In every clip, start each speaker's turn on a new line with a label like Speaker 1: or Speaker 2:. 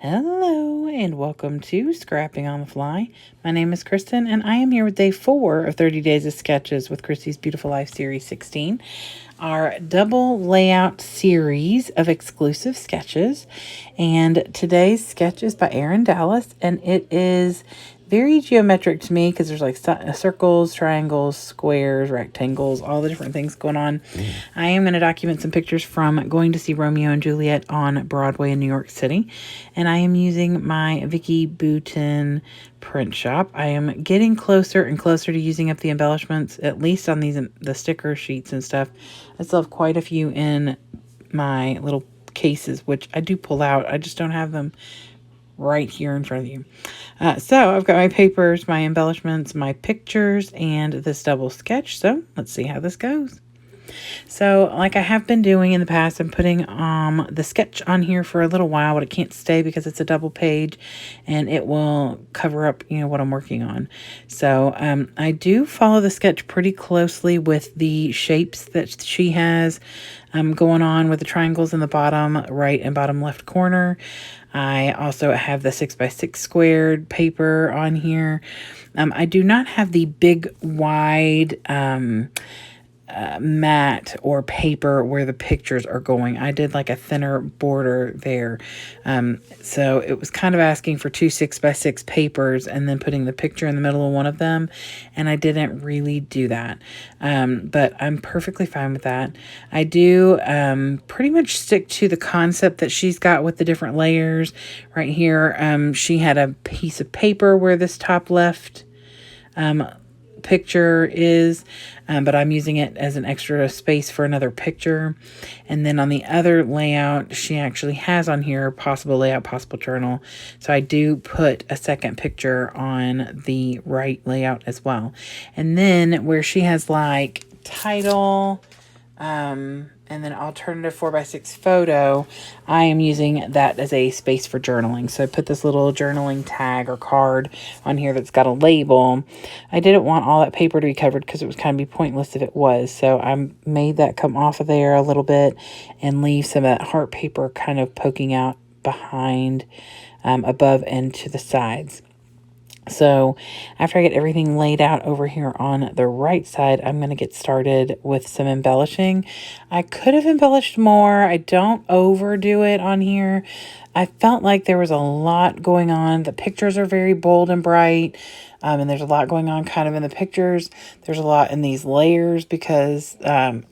Speaker 1: Hello and welcome to Scrapping on the Fly. My name is Kristen and I am here with day 4 of 30 Days of Sketches with Christy's Beautiful Life Series 16, our double layout series of exclusive sketches. And today's sketch is by Erin Dallas, and it is very geometric to me because there's like circles, triangles, squares, rectangles, all the different things going on. I am going to document some pictures from going to see Romeo and Juliet on Broadway in New York City, and I am using my Vicky Boutin print shop. I am getting closer and closer to using up the embellishments, at least on the sticker sheets and stuff. I still have quite a few in my little cases, which I do pull out. I just don't have them right here in front of you. So I've got my papers, my embellishments, my pictures, and this double sketch. So let's see how this goes. So like I have been doing in the past, I'm putting the sketch on here for a little while, but it can't stay because it's a double page and it will cover up, what I'm working on. So I do follow the sketch pretty closely with the shapes that she has going on with the triangles in the bottom right and bottom left corner. I also have the 6x6 squared paper on here. I do not have the big wide mat or paper where the pictures are going. I did like a thinner border there. So it was kind of asking for 2 6x6 papers and then putting the picture in the middle of one of them. And I didn't really do that. But I'm perfectly fine with that. I do pretty much stick to the concept that she's got with the different layers right here. She had a piece of paper where this top left picture is, but I'm using it as an extra space for another picture. And then on the other layout, she actually has on here possible layout, possible journal. So I do put a second picture on the right layout as well. And then where she has like title, and then alternative 4x6 photo, I am using that as a space for journaling. So I put this little journaling tag or card on here that's got a label. I didn't want all that paper to be covered because it was kind of be pointless if it was. So I made that come off of there a little bit and leave some of that heart paper kind of poking out behind, above and to the sides. So after I get everything laid out over here on the right side, I'm going to get started with some embellishing. I could have embellished more. I don't overdo it on here. I felt like there was a lot going on. The pictures are very bold and bright. And there's a lot going on kind of in the pictures. There's a lot in these layers because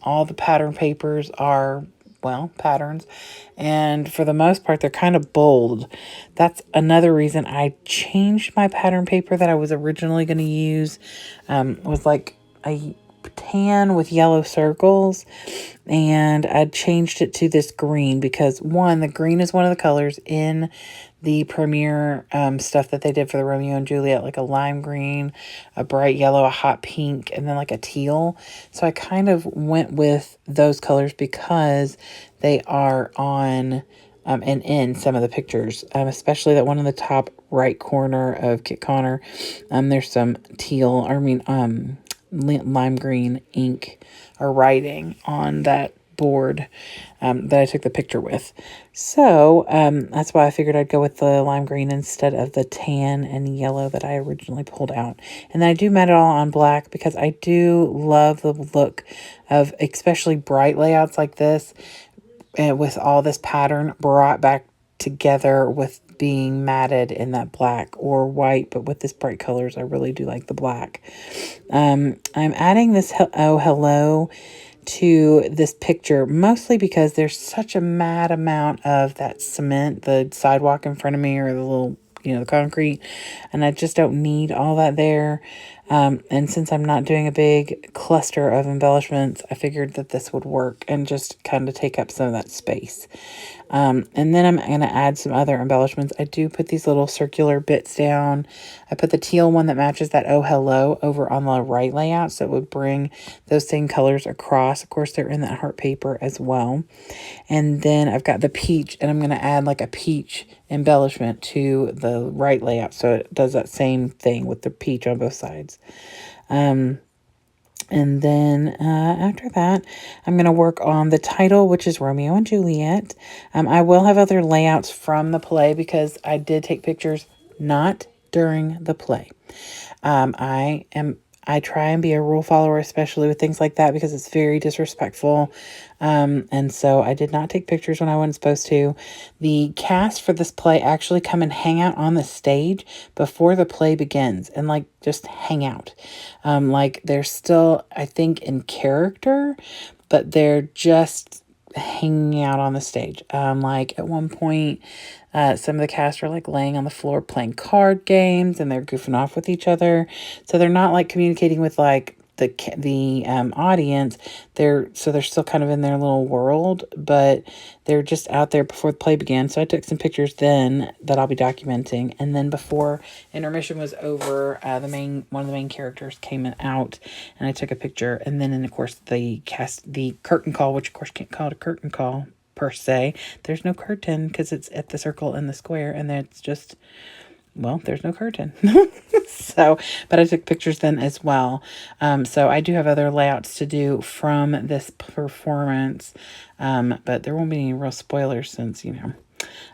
Speaker 1: all the pattern papers are patterns, and for the most part they're kind of bold. That's another reason I changed my pattern paper that I was originally going to use. Was like a tan with yellow circles, and I changed it to this green because the green is one of the colors in the premiere stuff that they did for the Romeo and Juliet, like a lime green, a bright yellow, a hot pink, and then like a teal. So I kind of went with those colors because they are on and in some of the pictures, especially that one in the top right corner of Kit Connor. There's some teal, lime green ink or writing on that board that I took the picture with. So that's why I figured I'd go with the lime green instead of the tan and yellow that I originally pulled out. And then I do mat it all on black because I do love the look of especially bright layouts like this, and with all this pattern brought back together with being matted in that black or white, but with this bright colors, I really do like the black. I'm adding this hello to this picture, mostly because there's such a mad amount of that cement, the sidewalk in front of me, or the little, the concrete, and I just don't need all that there. And since I'm not doing a big cluster of embellishments, I figured that this would work and just kind of take up some of that space. And then I'm going to add some other embellishments. I do put these little circular bits down. I put the teal one that matches that oh hello over on the right layout, so it would bring those same colors across. Of course, they're in that heart paper as well. And then I've got the peach, and I'm going to add like a peach embellishment to the right layout, so it does that same thing with the peach on both sides. And then after that, I'm going to work on the title, which is Romeo and Juliet. I will have other layouts from the play because I did take pictures not during the play. I try and be a rule follower, especially with things like that, because it's very disrespectful. And so I did not take pictures when I wasn't supposed to. The cast for this play actually come and hang out on the stage before the play begins and like just hang out. Like they're still, I think, in character, but they're just hanging out on the stage. Like at one point, some of the cast are like laying on the floor playing card games and they're goofing off with each other. So they're not like communicating with like the audience. They're still kind of in their little world, but they're just out there before the play began. So I took some pictures then that I'll be documenting. And then before intermission was over, one of the main characters came out and I took a picture. And then, of course, the curtain call, which of course can't call it a curtain call per se. There's no curtain because it's at the circle and the square, and then it's just, well, there's no curtain. So, but I took pictures then as well. So I do have other layouts to do from this performance, but there won't be any real spoilers since,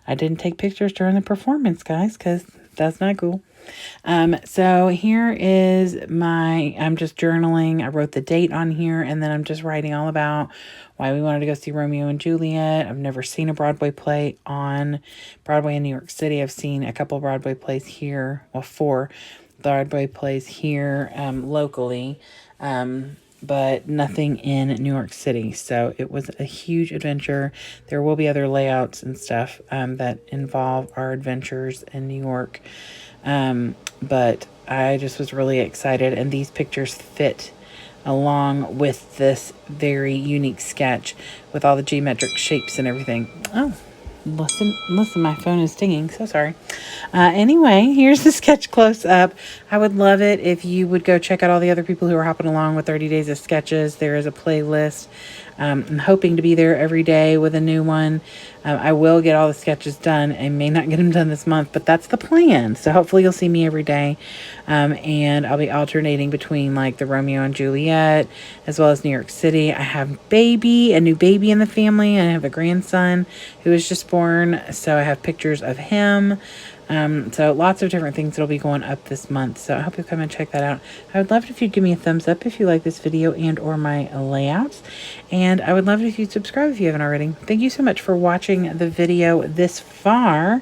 Speaker 1: I didn't take pictures during the performance, guys, because that's not cool. So here is I'm just journaling. I wrote the date on here, and then I'm just writing all about why we wanted to go see Romeo and Juliet. I've never seen a Broadway play on Broadway in New York City. I've seen a couple Broadway plays here, well, 4 Broadway plays here, locally, but nothing in New York City. So it was a huge adventure. There will be other layouts and stuff, that involve our adventures in New York. But I just was really excited, and these pictures fit along with this very unique sketch with all the geometric shapes and everything. Oh, listen, my phone is dinging. So sorry. Anyway, here's the sketch close up. I would love it if you would go check out all the other people who are hopping along with 30 Days of Sketches. There is a playlist. I'm hoping to be there every day with a new one. I will get all the sketches done. I may not get them done this month, but that's the plan. So hopefully you'll see me every day. And I'll be alternating between like the Romeo and Juliet as well as New York City. I have a new baby in the family. I have a grandson who was just born. So I have pictures of him. So lots of different things that'll be going up this month. So I hope you'll come and check that out. I would love it if you'd give me a thumbs up if you like this video and or my layouts. And I would love it if you'd subscribe if you haven't already. Thank you so much for watching the video this far.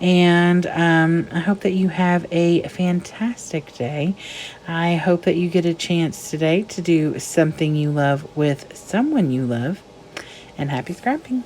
Speaker 1: And I hope that you have a fantastic day. I hope that you get a chance today to do something you love with someone you love. And happy scrapping.